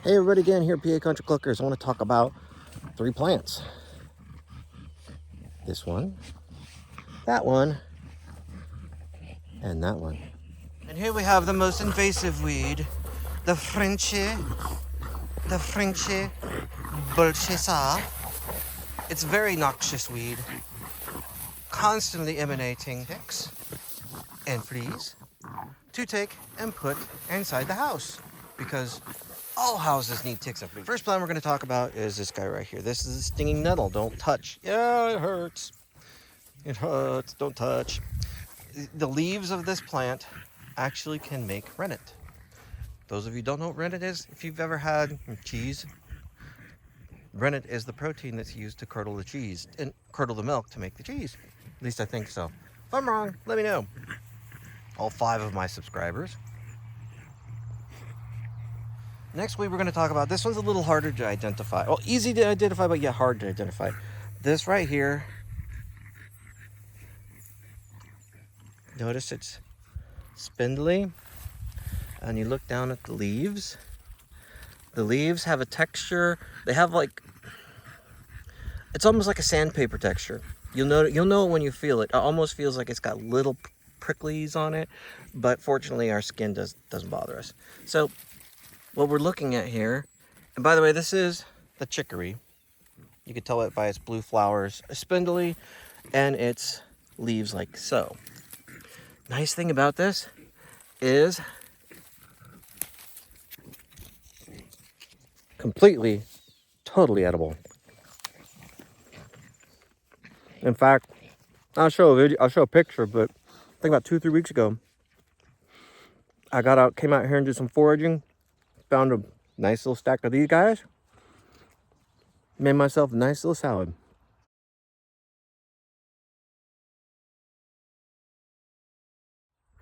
Hey everybody, again here at PA Country Cluckers. I want to talk about 3 plants. This one, that one, and that one. And here we have the most invasive weed, the Frenchy Bolchesa. It's a very noxious weed, constantly emanating ticks and fleas to take and put inside the house, because all houses need ticks and fleas. First plant we're going to talk about is this guy right here. This is a stinging nettle. Don't touch. Yeah, it hurts. It hurts. Don't touch. The leaves of this plant actually can make rennet. Those of you who don't know what rennet is, if you've ever had cheese, rennet is the protein that's used to curdle the cheese and curdle the milk to make the cheese. At least I think so. If I'm wrong, let me know. All 5 of my subscribers. Next week we're going to talk about, this one's a little harder to identify. Well, easy to identify, but yet hard to identify. This right here, notice it's spindly, and you look down at the leaves. The leaves have a texture. They have like, it's almost like a sandpaper texture. You'll know it when you feel it. It almost feels like it's got little pricklies on it, but fortunately our skin doesn't bother us. So what we're looking at here, and by the way, this is the chicory. You can tell it by its blue flowers, spindly, and its leaves like so. Nice thing about this is completely, totally edible. In fact, I'll show a picture, but I think about 2-3 weeks ago, I came out here and did some foraging, found a nice little stack of these guys, made myself a nice little salad.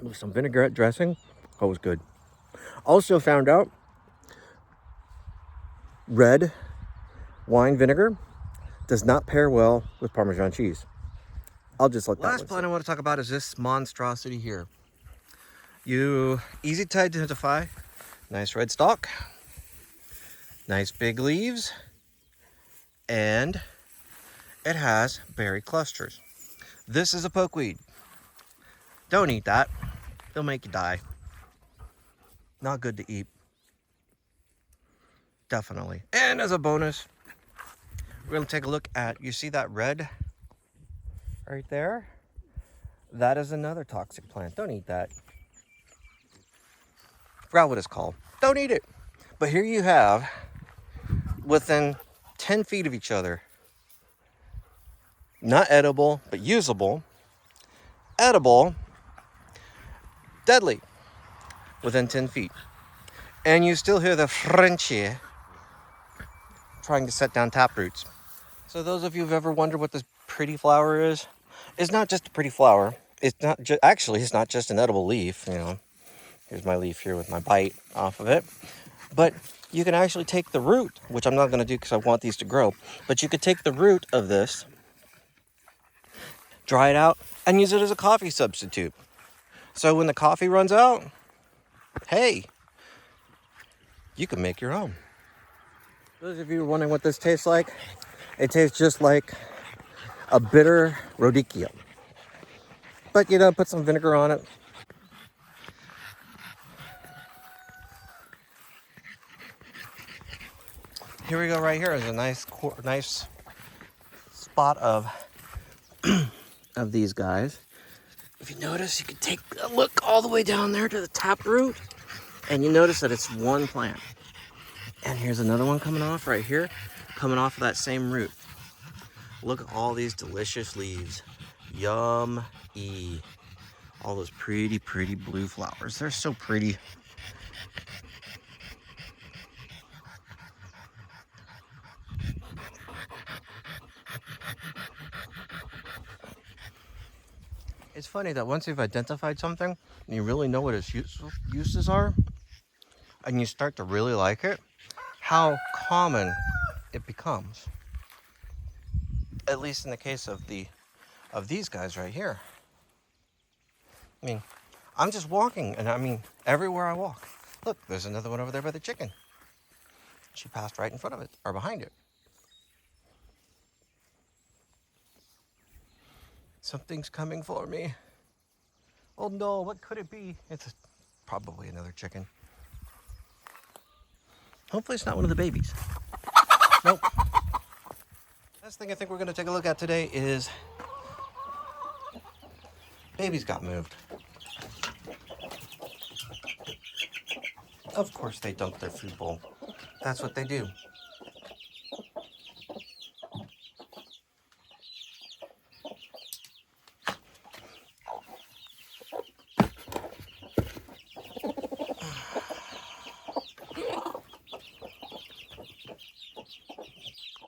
With some vinaigrette dressing. Oh, it was good. Also found out red wine vinegar does not pair well with Parmesan cheese. I'll just let that. Last plant I want to talk about is this monstrosity here. Easy to identify. Nice red stalk, nice big leaves, and it has berry clusters. This is a pokeweed. Don't eat that. They'll make you die. Not good to eat. Definitely. And as a bonus, we're going to take a look at, you see that red right there? That is another toxic plant. Don't eat that. Forgot what it's called. Don't eat it. But here you have, within 10 feet of each other, not edible, but usable, edible, deadly, within 10 feet. And you still hear the Frenchy trying to set down taproots. So those of you who've ever wondered what this pretty flower is, it's not just a pretty flower. It's not actually, it's not just an edible leaf, Here's my leaf here with my bite off of it. But you can actually take the root, which I'm not going to do because I want these to grow. But you could take the root of this, dry it out, and use it as a coffee substitute. So when the coffee runs out, hey, you can make your own. Those of you who are wondering what this tastes like, it tastes just like a bitter radicchio. But put some vinegar on it. Here we go. Right here is a nice spot of of these guys. If you notice, you can take a look all the way down there to the taproot, and you notice that it's one plant. And here's another one coming off right here, coming off of that same root. Look at all these delicious leaves. Yum-y. All those pretty, pretty blue flowers. They're so pretty. It's funny that once you've identified something and you really know what its uses are, and you start to really like it, how common it becomes. At least in the case of these guys right here. I mean, I'm just walking, and everywhere I walk. Look, there's another one over there by the chicken. She passed right in front of it, or behind it. Something's coming for me. Oh no, what could it be? It's probably another chicken. Hopefully it's not one of the babies. Nope. Last thing I think we're going to take a look at today is babies got moved. Of course they dumped their food bowl. That's what they do.